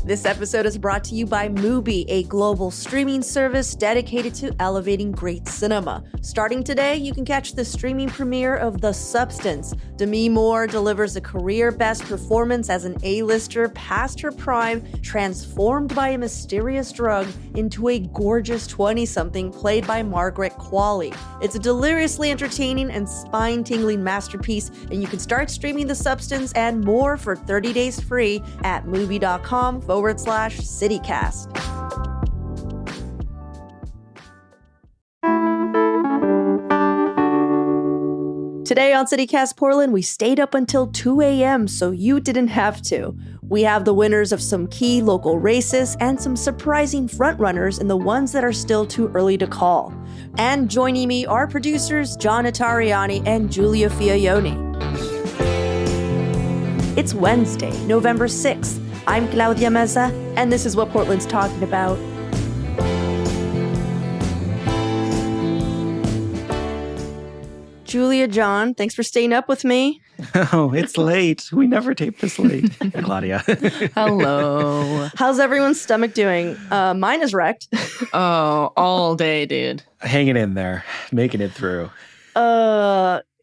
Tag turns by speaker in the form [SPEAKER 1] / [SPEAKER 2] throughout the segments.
[SPEAKER 1] This episode is brought to you by Mubi, a global streaming service dedicated to elevating great cinema. Starting today, you can catch the streaming premiere of The Substance. Demi Moore delivers a career-best performance as an A-lister past her prime, transformed by a mysterious drug into a gorgeous 20-something played by Margaret Qualley. It's a deliriously entertaining and spine-tingling masterpiece, and you can start streaming The Substance and more for 30 days free at Mubi.com/CityCast. Today on CityCast Portland, we stayed up until 2 a.m. so you didn't have to. We have the winners of some key local races and some surprising frontrunners and the ones that are still too early to call. And joining me are producers John Atariani and Giulia Fiaioni. It's Wednesday, November 6th. I'm Claudia Meza, and this is what Portland's talking about. Giulia, John, thanks for staying up with me.
[SPEAKER 2] Oh, it's late. We never tape this late. Claudia.
[SPEAKER 3] Hello.
[SPEAKER 1] How's everyone's stomach doing? Mine is wrecked.
[SPEAKER 3] Oh, all day, dude.
[SPEAKER 2] Hanging in there, making it through.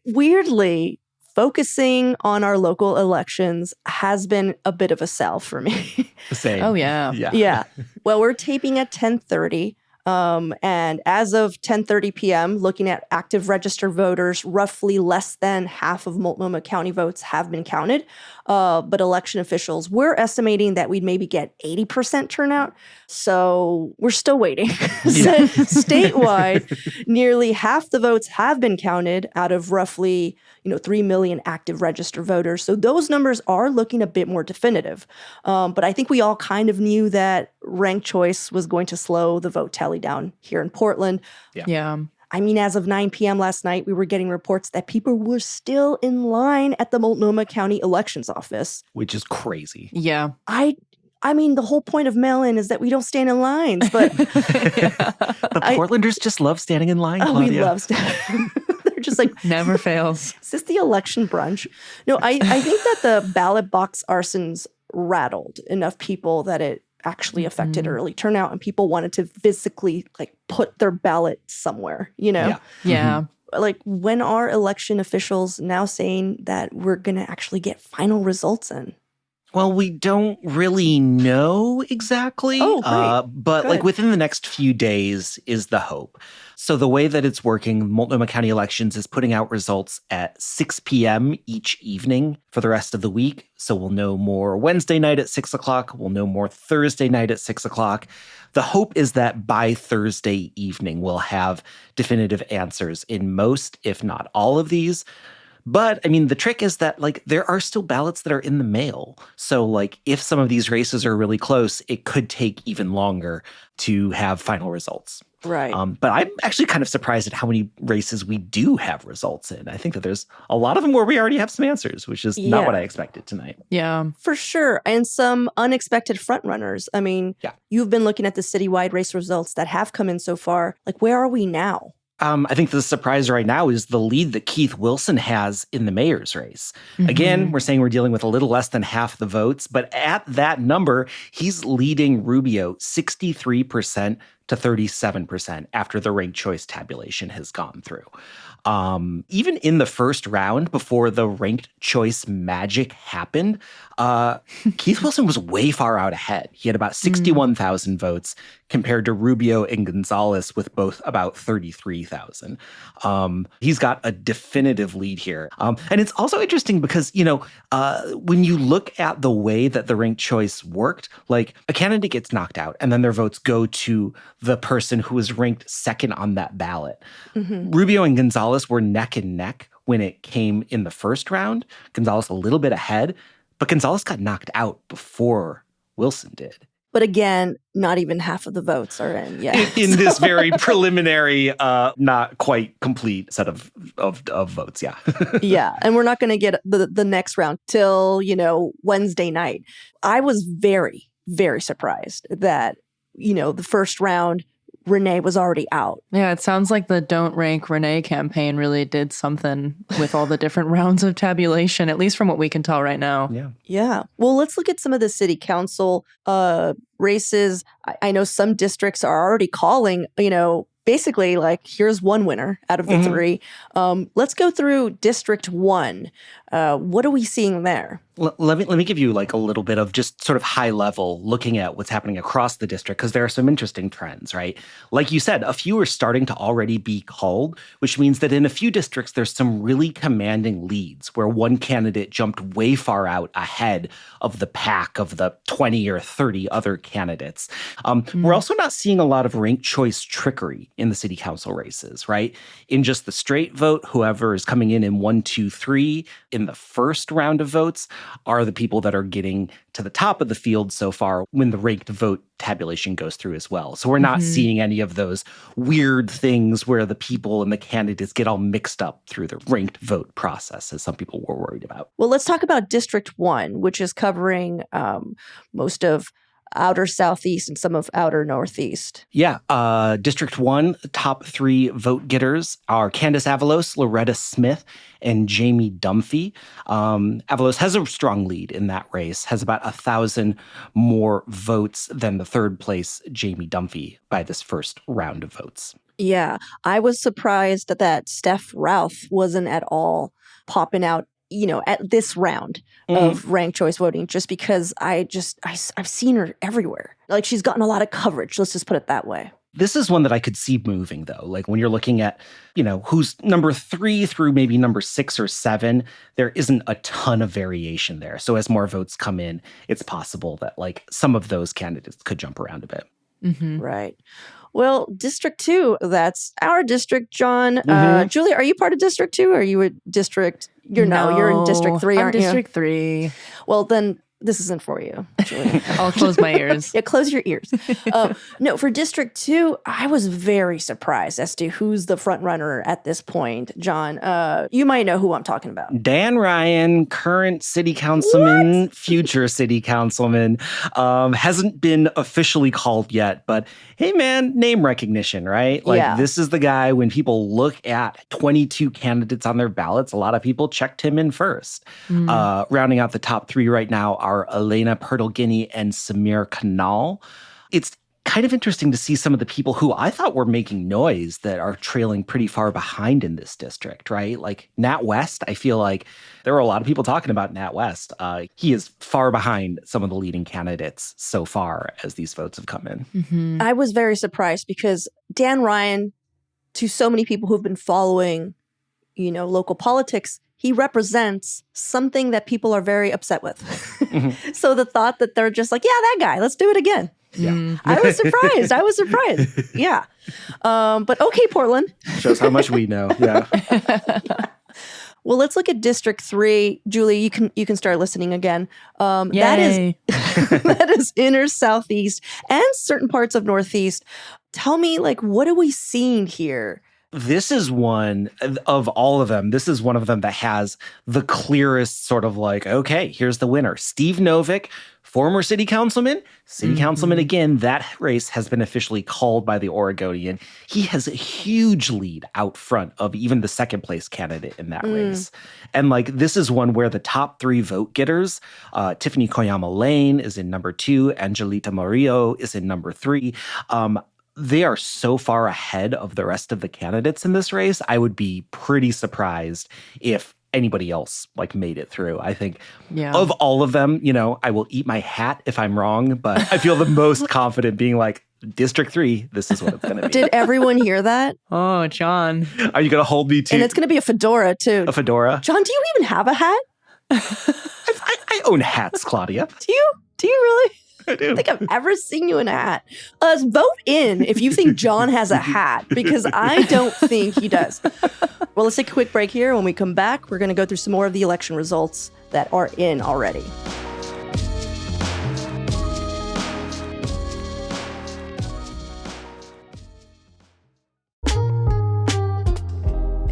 [SPEAKER 1] Weirdly, focusing on our local elections has been a bit of a sell for me.
[SPEAKER 2] Same.
[SPEAKER 3] Oh, yeah.
[SPEAKER 1] Yeah. Well, we're taping at 10:30. And as of 10:30 p.m., looking at active registered voters, roughly less than half of Multnomah County votes have been counted. But election officials, we're estimating that we'd maybe get 80% turnout. So we're still waiting. So statewide, nearly half the votes have been counted out of roughly 3 million active registered voters. So those numbers are looking a bit more definitive. But I think we all kind of knew that ranked choice was going to slow the vote tally down here in Portland.
[SPEAKER 3] Yeah.
[SPEAKER 1] I mean, as of 9 p.m. last night, we were getting reports that people were still in line at the Multnomah County Elections Office.
[SPEAKER 2] Which is crazy.
[SPEAKER 3] Yeah.
[SPEAKER 1] I mean, the whole point of mail-in is that we don't stand in lines, but...
[SPEAKER 2] The Portlanders just love standing in line, Claudia.
[SPEAKER 1] We love standing. They're just like...
[SPEAKER 3] Never fails.
[SPEAKER 1] Is this the election brunch? No, I think that the ballot box arsons rattled enough people that it actually affected early turnout, and people wanted to physically put their ballot somewhere,
[SPEAKER 3] Yeah.
[SPEAKER 1] Like, when are election officials now saying that we're going to actually get final results in?
[SPEAKER 2] Well, we don't really know exactly, but
[SPEAKER 1] Good.
[SPEAKER 2] within the next few days is the hope. So the way that it's working, Multnomah County Elections is putting out results at 6 p.m. each evening for the rest of the week. So we'll know more Wednesday night at 6 o'clock. We'll know more Thursday night at 6 o'clock. The hope is that by Thursday evening, we'll have definitive answers in most, if not all of these. But, I mean, the trick is that, there are still ballots that are in the mail. So, if some of these races are really close, it could take even longer to have final results.
[SPEAKER 1] Right.
[SPEAKER 2] But I'm actually kind of surprised at how many races we do have results in. I think that there's a lot of them where we already have some answers, which is not what I expected tonight.
[SPEAKER 3] Yeah.
[SPEAKER 1] For sure. And some unexpected frontrunners. I mean, You've been looking at the citywide race results that have come in so far. Where are we now?
[SPEAKER 2] I think the surprise right now is the lead that Keith Wilson has in the mayor's race.
[SPEAKER 3] Mm-hmm.
[SPEAKER 2] Again, we're saying we're dealing with a little less than half the votes, but at that number, he's leading Rubio 63% to 37% after the ranked choice tabulation has gone through. Even in the first round, before the ranked choice magic happened, Keith Wilson was way far out ahead. He had about 61,000 votes compared to Rubio and Gonzalez with both about 33,000. He's got a definitive lead here. And it's also interesting because, when you look at the way that the ranked choice worked, a candidate gets knocked out and then their votes go to the person who was ranked second on that ballot. Mm-hmm. Rubio and Gonzalez were neck and neck when it came in the first round. Gonzalez a little bit ahead, but Gonzalez got knocked out before Wilson did.
[SPEAKER 1] But again, not even half of the votes are in yet.
[SPEAKER 2] In this very preliminary, not quite complete set of votes, yeah.
[SPEAKER 1] Yeah, and we're not going to get the next round till, Wednesday night. I was very, very surprised that, the first round Renee was already out.
[SPEAKER 3] Yeah, it sounds like the Don't Rank Renee campaign really did something with all the different rounds of tabulation, at least from what we can tell right now.
[SPEAKER 2] Yeah.
[SPEAKER 1] Yeah. Well, let's look at some of the city council races. I know some districts are already calling, basically like, here's one winner out of the three. Let's go through District 1. What are we seeing there?
[SPEAKER 2] Let me give you like a little bit of just sort of high level looking at what's happening across the district, because there are some interesting trends, right? Like you said, a few are starting to already be called, which means that in a few districts, there's some really commanding leads where one candidate jumped way far out ahead of the pack of the 20 or 30 other candidates. We're also not seeing a lot of ranked choice trickery in the city council races, right? In just the straight vote, whoever is coming in 1, 2, 3 in the first round of votes are the people that are getting to the top of the field so far when the ranked vote tabulation goes through as well. So we're not seeing any of those weird things where the people and the candidates get all mixed up through the ranked vote process, as some people were worried about.
[SPEAKER 1] Well, let's talk about District 1, which is covering most of outer southeast and some of outer northeast.
[SPEAKER 2] Yeah. District 1, top 3 vote getters are Candace Avalos, Loretta Smith, and Jamie Dunphy. Avalos has a strong lead in that race, has about 1,000 more votes than the third place Jamie Dunphy by this first round of votes.
[SPEAKER 1] Yeah. I was surprised that Steph Routh wasn't at all popping out at this round of ranked choice voting, just because I've seen her everywhere. Like, she's gotten a lot of coverage. Let's just put it that way.
[SPEAKER 2] This is one that I could see moving, though. Like, when you're looking at, who's number 3 through maybe number 6 or 7, there isn't a ton of variation there. So as more votes come in, it's possible that like some of those candidates could jump around a bit.
[SPEAKER 1] Right. Well, District 2, that's our district, John. Julie, are you part of District 2? Or are you a district? You're in District 3, aren't you?
[SPEAKER 3] District 3.
[SPEAKER 1] Well, then this isn't for you, Julie.
[SPEAKER 3] I'll close my ears.
[SPEAKER 1] Yeah, close your ears. No, for District 2, I was very surprised as to who's the front runner at this point. John, you might know who I'm talking about.
[SPEAKER 2] Dan Ryan, current city councilman, future city councilman, hasn't been officially called yet, but hey man, name recognition, right? Like, this is the guy, when people look at 22 candidates on their ballots, a lot of people checked him in first. Rounding out the top 3 right now are Elena Pertolgini and Samir Kanal. It's kind of interesting to see some of the people who I thought were making noise that are trailing pretty far behind in this district, right? Like Nat West, I feel like there were a lot of people talking about Nat West. He is far behind some of the leading candidates so far as these votes have come in.
[SPEAKER 1] I was very surprised because Dan Ryan, to so many people who've been following, local politics, he represents something that people are very upset with. So the thought that they're just like, yeah, that guy, let's do it again.
[SPEAKER 2] Yeah.
[SPEAKER 1] I was surprised. Yeah. But okay, Portland.
[SPEAKER 2] Shows how much we know. Yeah.
[SPEAKER 1] Well, let's look at District 3. Julie, you can start listening again. That is inner southeast and certain parts of northeast. Tell me, like, what are we seeing here?
[SPEAKER 2] This is one of all of them. This is one of them that has the clearest sort of like, okay, here's the winner. Steve Novick, former city councilman again. That race has been officially called by the Oregonian. He has a huge lead out front of even the second place candidate in that race. And like, this is one where the top 3 vote getters, Tiffany Koyama Lane is in number 2, Angelita Murillo is in number 3. They are so far ahead of the rest of the candidates in this race. I would be pretty surprised if anybody else like made it through. I think of all of them, I will eat my hat if I'm wrong, but I feel the most confident being like, District 3, this is what it's going to be.
[SPEAKER 1] Did everyone hear that?
[SPEAKER 3] Oh, Johon.
[SPEAKER 2] Are you going to hold me to?
[SPEAKER 1] And it's going to be a fedora too.
[SPEAKER 2] A fedora?
[SPEAKER 1] John, do you even have a hat?
[SPEAKER 2] I own hats, Claudia.
[SPEAKER 1] Do you really?
[SPEAKER 2] I do.
[SPEAKER 1] I don't think I've ever seen you in a hat. Vote in if you think John has a hat, because I don't think he does. Well, let's take a quick break here. When we come back, we're going to go through some more of the election results that are in already.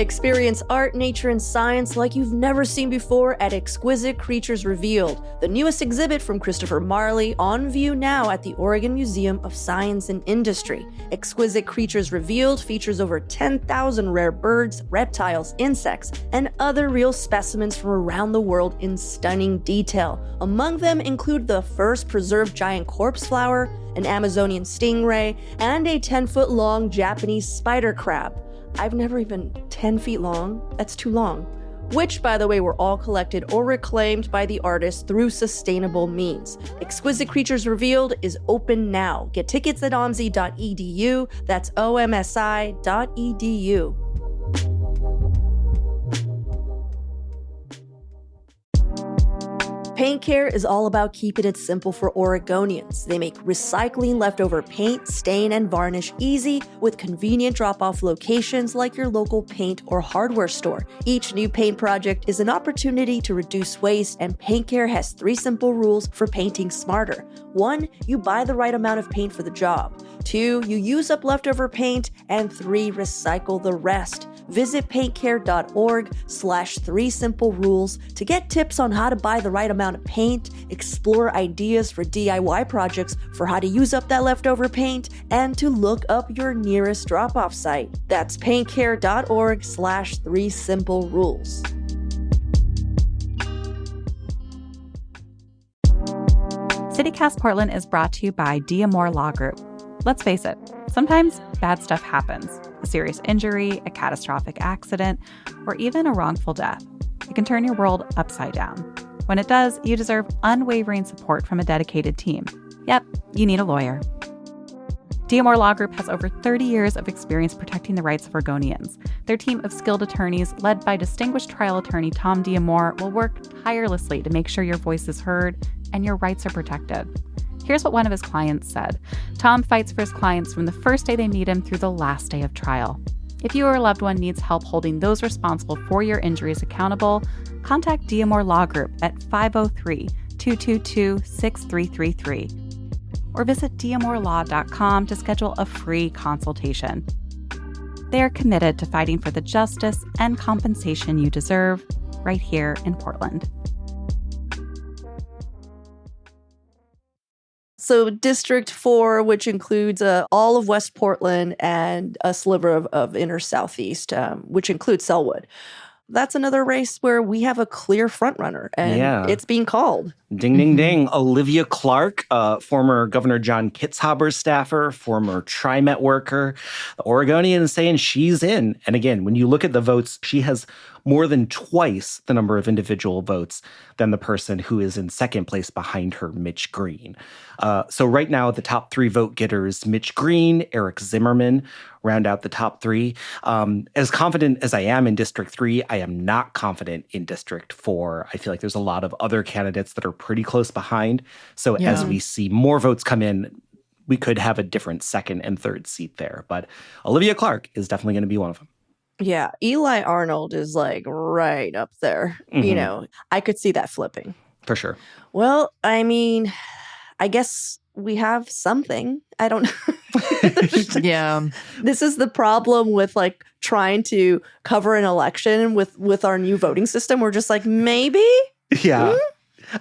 [SPEAKER 1] Experience art, nature, and science like you've never seen before at Exquisite Creatures Revealed, the newest exhibit from Christopher Marley, on view now at the Oregon Museum of Science and Industry. Exquisite Creatures Revealed features over 10,000 rare birds, reptiles, insects, and other real specimens from around the world in stunning detail. Among them include the first preserved giant corpse flower, an Amazonian stingray, and a 10-foot-long Japanese spider crab. I've never even 10 feet long. That's too long. Which, by the way, were all collected or reclaimed by the artist through sustainable means. Exquisite Creatures Revealed is open now. Get tickets at omsi.edu. That's omsi.edu. Paint Care is all about keeping it simple for Oregonians. They make recycling leftover paint, stain, and varnish easy with convenient drop-off locations like your local paint or hardware store. Each new paint project is an opportunity to reduce waste, and Paint Care has 3 simple rules for painting smarter. 1, you buy the right amount of paint for the job. 2, you use up leftover paint. And 3, recycle the rest. Visit paintcare.org/3 simple rules to get tips on how to buy the right amount of paint, explore ideas for DIY projects for how to use up that leftover paint, and to look up your nearest drop-off site. That's paintcare.org/3 simple rules.
[SPEAKER 4] CityCast Portland is brought to you by D'Amore Law Group. Let's face it, sometimes bad stuff happens. A serious injury, a catastrophic accident, or even a wrongful death. It can turn your world upside down. When it does, you deserve unwavering support from a dedicated team. Yep, you need a lawyer. D'Amore Law Group has over 30 years of experience protecting the rights of Oregonians. Their team of skilled attorneys, led by distinguished trial attorney Tom D'Amore, will work tirelessly to make sure your voice is heard and your rights are protected. Here's what one of his clients said. Tom fights for his clients from the first day they meet him through the last day of trial. If you or a loved one needs help holding those responsible for your injuries accountable, contact D'Amore Law Group at 503-222-6333 or visit d'amorelaw.com to schedule a free consultation. They are committed to fighting for the justice and compensation you deserve right here in Portland.
[SPEAKER 1] So District 4, which includes all of West Portland and a sliver of inner Southeast, which includes Selwood. That's another race where we have a clear frontrunner, and it's being called.
[SPEAKER 2] Ding, ding, ding. Olivia Clark, former Governor John Kitzhaber's staffer, former TriMet worker. The Oregonian is saying she's in. And again, when you look at the votes, she has more than twice the number of individual votes than the person who is in second place behind her, Mitch Green. So right now, the top 3 vote getters, Mitch Green, Eric Zimmerman, round out the top 3. As confident as I am in District 3, I am not confident in District 4. I feel like there's a lot of other candidates that are pretty close behind. So as we see more votes come in, we could have a different second and third seat there. But Olivia Clark is definitely going to be one of them.
[SPEAKER 1] Yeah, Eli Arnold is like right up there.
[SPEAKER 2] Mm-hmm.
[SPEAKER 1] You know, I could see that flipping.
[SPEAKER 2] For sure.
[SPEAKER 1] Well, I mean, I guess we have something. I don't know.
[SPEAKER 3] Yeah.
[SPEAKER 1] This is the problem with like trying to cover an election with our new voting system. We're just like, maybe?
[SPEAKER 2] Yeah.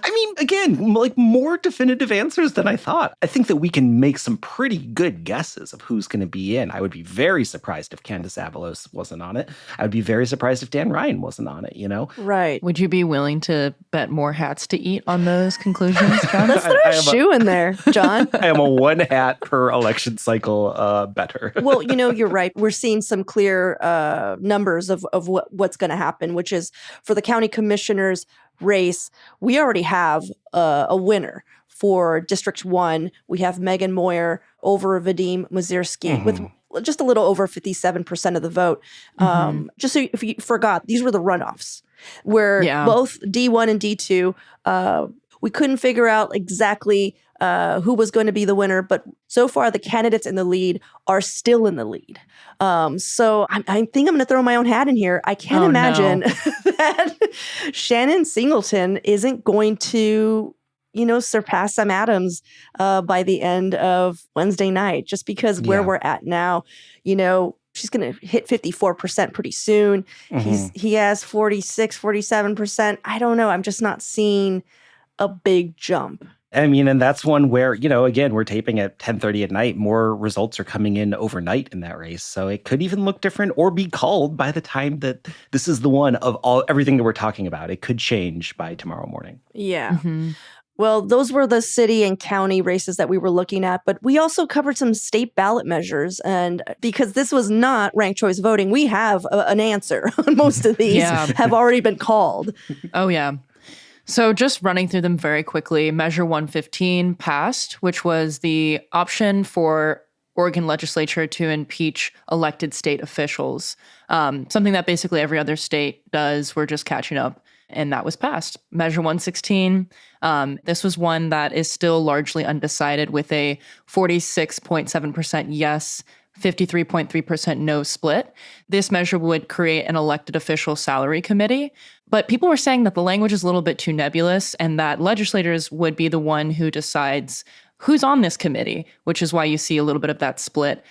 [SPEAKER 2] I mean, again, like more definitive answers than I thought. I think that we can make some pretty good guesses of who's going to be in. I would be very surprised if Candace Avalos wasn't on it. I would be very surprised if Dan Ryan wasn't on it, you know?
[SPEAKER 1] Right.
[SPEAKER 3] Would you be willing to bet more hats to eat on those conclusions, John?
[SPEAKER 1] Let's throw a shoe in there, John.
[SPEAKER 2] I am a 1 hat per election cycle better.
[SPEAKER 1] Well, you know, you're right. We're seeing some clear numbers of what's going to happen, which is for the county commissioners race, we already have a winner. For District 1, we have Megan Moyer over Vadim Mazirski with just a little over 57% of the vote. Just so if you forgot, these were the runoffs where both D1 and D2, we couldn't figure out exactly who was going to be the winner, but so far the candidates in the lead are still in the lead. So I think I'm going to throw my own hat in here. I can't imagine that Shannon Singleton isn't going to, you know, surpass Sam Adams by the end of Wednesday night, just because where we're at now, you know, She's going to hit 54% pretty soon. He has 46, 47%. I don't know. I'm just not seeing a big jump.
[SPEAKER 2] I mean, and that's one where, again, we're taping at 10:30 at night. More results are coming in overnight in that race. So it could even look different or be called by the time that this is the one of everything that we're talking about. It could change by tomorrow morning.
[SPEAKER 1] Yeah. Well, those were the city and county races that we were looking at, but we also covered some state ballot measures. And because this was not ranked choice voting, we have an answer on most of these have already been called.
[SPEAKER 3] Oh, yeah. So just running through them very quickly, Measure 115 passed, which was the option for Oregon legislature to impeach elected state officials, something that basically every other state does. We're just catching up. And that was passed. Measure 116, this was one that is still largely undecided with a 46.7% yes, 53.3% no split. This measure would create an elected official salary committee. But people were saying that the language is a little bit too nebulous and that legislators would be the one who decides who's on this committee, which is why you see a little bit of that split.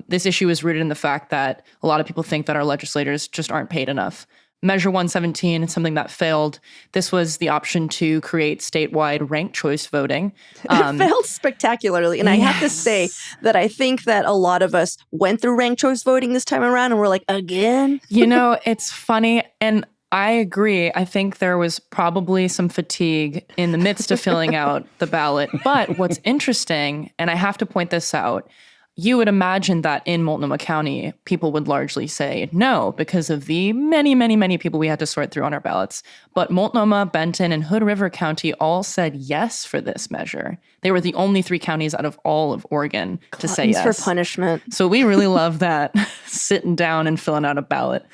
[SPEAKER 3] This issue is rooted in the fact that a lot of people think that our legislators just aren't paid enough. Measure 117 is something that failed. This was the option to create statewide ranked choice voting.
[SPEAKER 1] It failed spectacularly. And I have to say that I think that a lot of us went through ranked choice voting this time around and we're like, again?
[SPEAKER 3] It's funny. And I agree. I think there was probably some fatigue in the midst of filling out the ballot. But what's interesting, and I have to point this out, you would imagine that in Multnomah County, people would largely say no because of the many, many, many people we had to sort through on our ballots. But Multnomah, Benton, and Hood River County all said yes for this measure. They were the only 3 counties out of all of Oregon to say yes.
[SPEAKER 1] For punishment.
[SPEAKER 3] So we really love that, sitting down and filling out a ballot.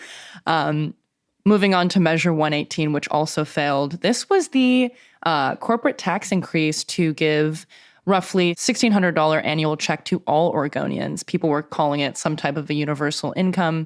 [SPEAKER 3] Moving on to Measure 118, which also failed. This was the corporate tax increase to give roughly $1,600 annual check to all Oregonians. People were calling it some type of a universal income.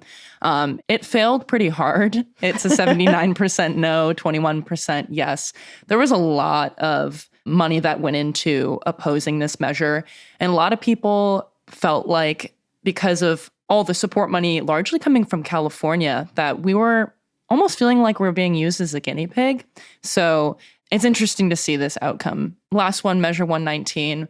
[SPEAKER 3] It failed pretty hard. It's a 79% no, 21% yes. There was a lot of money that went into opposing this measure. And a lot of people felt like because of all the support money largely coming from California, that we were almost feeling like we're being used as a guinea pig. So it's interesting to see this outcome. Last one, Measure 119.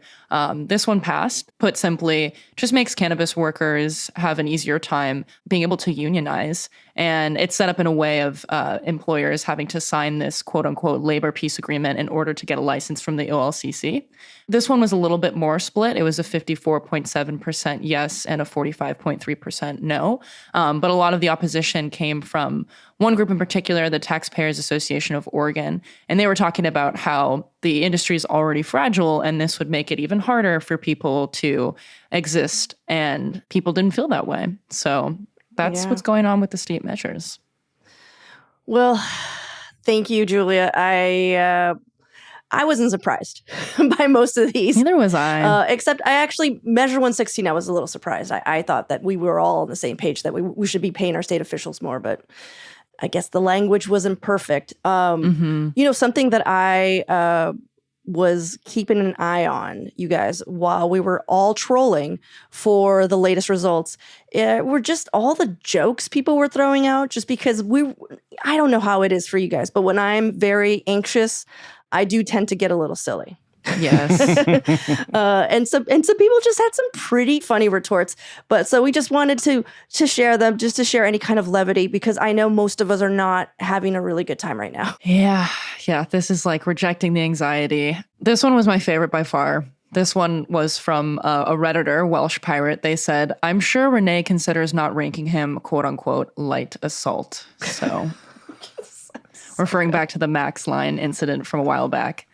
[SPEAKER 3] This one passed. Put simply, just makes cannabis workers have an easier time being able to unionize. And it's set up in a way of employers having to sign this quote unquote labor peace agreement in order to get a license from the OLCC. This one was a little bit more split. It was a 54.7% yes and a 45.3% no. But a lot of the opposition came from one group in particular, the Taxpayers Association of Oregon. And they were talking about how the industry is already fragile and this would make it even harder for people to exist. And people didn't feel that way. So that's what's going on with the state measures.
[SPEAKER 1] Well, thank you, Julia. I wasn't surprised by most of these.
[SPEAKER 3] Neither was I.
[SPEAKER 1] Except Measure 116, I was a little surprised. I thought that we were all on the same page, that we should be paying our state officials more, but I guess the language wasn't perfect. Something that I was keeping an eye on, you guys, while we were all trolling for the latest results, were just all the jokes people were throwing out, just because I don't know how it is for you guys, but when I'm very anxious, I do tend to get a little silly.
[SPEAKER 3] Yes.
[SPEAKER 1] And some people just had some pretty funny retorts. But so we just wanted to share them, just to share any kind of levity, because I know most of us are not having a really good time right now.
[SPEAKER 3] Yeah. This is like rejecting the anxiety. This one was my favorite by far. This one was from a Redditor, Welsh Pirate. They said, "I'm sure Renee considers not ranking him, quote unquote, light assault." So referring back to the Max line incident from a while back.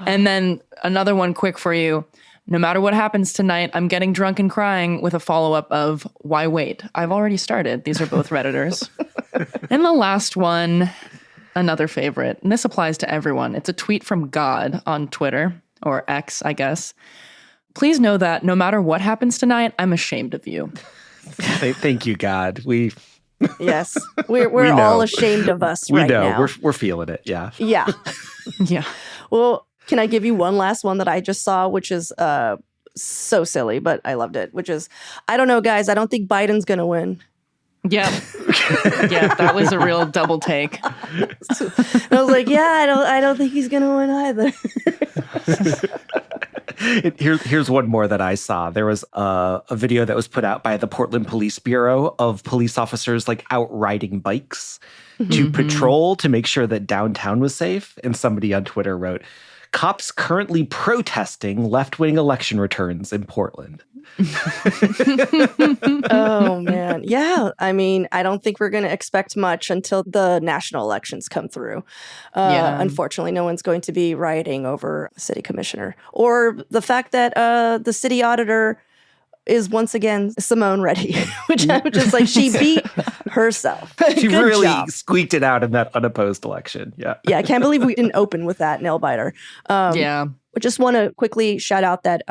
[SPEAKER 3] And then another one quick for you. "No matter what happens tonight, I'm getting drunk and crying," with a follow-up of, "Why wait? I've already started." These are both Redditors. And the last one, another favorite. And this applies to everyone. It's a tweet from God on Twitter, or X, I guess. "Please know that no matter what happens tonight, I'm ashamed of you."
[SPEAKER 2] Thank you, God.
[SPEAKER 1] Yes, we're all ashamed of us right now.
[SPEAKER 2] We're feeling it. Yeah.
[SPEAKER 1] Yeah.
[SPEAKER 3] Yeah.
[SPEAKER 1] Well, can I give you one last one that I just saw, which is so silly, but I loved it, which is, I don't know, guys. I don't think Biden's going to win.
[SPEAKER 3] Yeah. Yeah, that was a real double take.
[SPEAKER 1] I was like, yeah, I don't think he's going to win either.
[SPEAKER 2] Here's one more that I saw. There was a video that was put out by the Portland Police Bureau of police officers like out riding bikes to patrol to make sure that downtown was safe. And somebody on Twitter wrote, "Cops currently protesting left-wing election returns in Portland."
[SPEAKER 1] Oh, man. Yeah. I mean, I don't think we're going to expect much until the national elections come through. Unfortunately, no one's going to be rioting over a city commissioner or the fact that the city auditor is once again Simone Reddy, which I was just like, she beat herself.
[SPEAKER 2] She
[SPEAKER 1] Good
[SPEAKER 2] really
[SPEAKER 1] job.
[SPEAKER 2] squeaked it out in that unopposed election. Yeah.
[SPEAKER 1] Yeah, I can't believe we didn't open with that nail biter.
[SPEAKER 3] Yeah.
[SPEAKER 1] I just want to quickly shout out that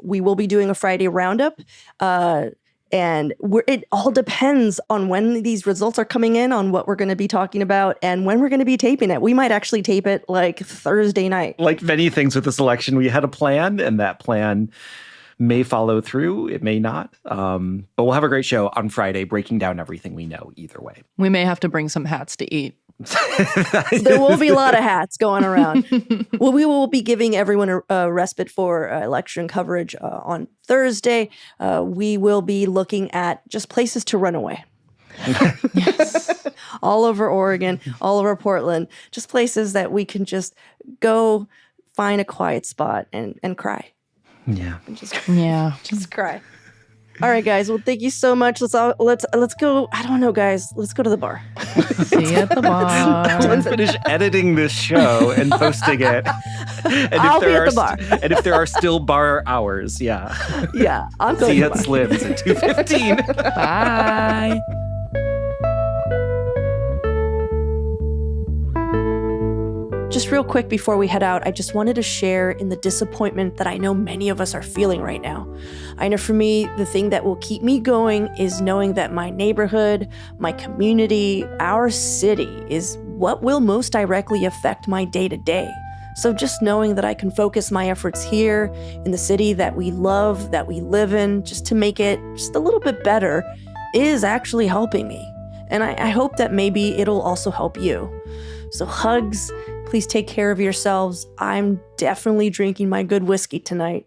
[SPEAKER 1] we will be doing a Friday roundup. And it all depends on when these results are coming in, on what we're going to be talking about, and when we're going to be taping it. We might actually tape it like Thursday night.
[SPEAKER 2] Like many things with this election, we had a plan, and that plan may follow through. It may not. But we'll have a great show on Friday, breaking down everything we know either way.
[SPEAKER 3] We may have to bring some hats to eat.
[SPEAKER 1] There will be a lot of hats going around. Well, we will be giving everyone a respite for election coverage on Thursday. We will be looking at just places to run away.
[SPEAKER 3] Yes.
[SPEAKER 1] All over Oregon, all over Portland, just places that we can just go find a quiet spot and cry.
[SPEAKER 2] Yeah.
[SPEAKER 1] And just cry. All right, guys. Well, thank you so much. Let's go. I don't know, guys. Let's go to the bar.
[SPEAKER 3] See you at the bar.
[SPEAKER 2] Let's finish editing this show and posting it. And
[SPEAKER 1] I'll be at the bar.
[SPEAKER 2] And if there are still bar hours, yeah.
[SPEAKER 1] Yeah, I'm going
[SPEAKER 2] See
[SPEAKER 1] to
[SPEAKER 2] you
[SPEAKER 1] the
[SPEAKER 2] at
[SPEAKER 1] bar.
[SPEAKER 2] Slim's at 2:15.
[SPEAKER 3] Bye.
[SPEAKER 1] Just real quick before we head out, I just wanted to share in the disappointment that I know many of us are feeling right now. I know for me, the thing that will keep me going is knowing that my neighborhood, my community, our city is what will most directly affect my day-to-day. So just knowing that I can focus my efforts here in the city that we love, that we live in, just to make it just a little bit better is actually helping me. And I hope that maybe it'll also help you. So hugs. Please take care of yourselves. I'm definitely drinking my good whiskey tonight.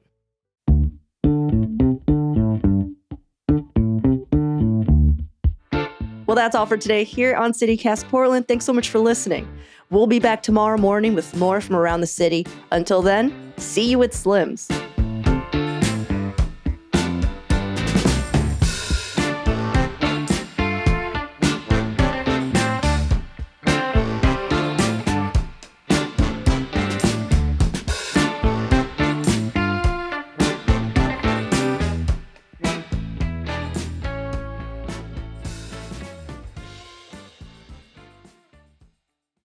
[SPEAKER 1] Well, that's all for today here on CityCast Portland. Thanks so much for listening. We'll be back tomorrow morning with more from around the city. Until then, see you at Slim's.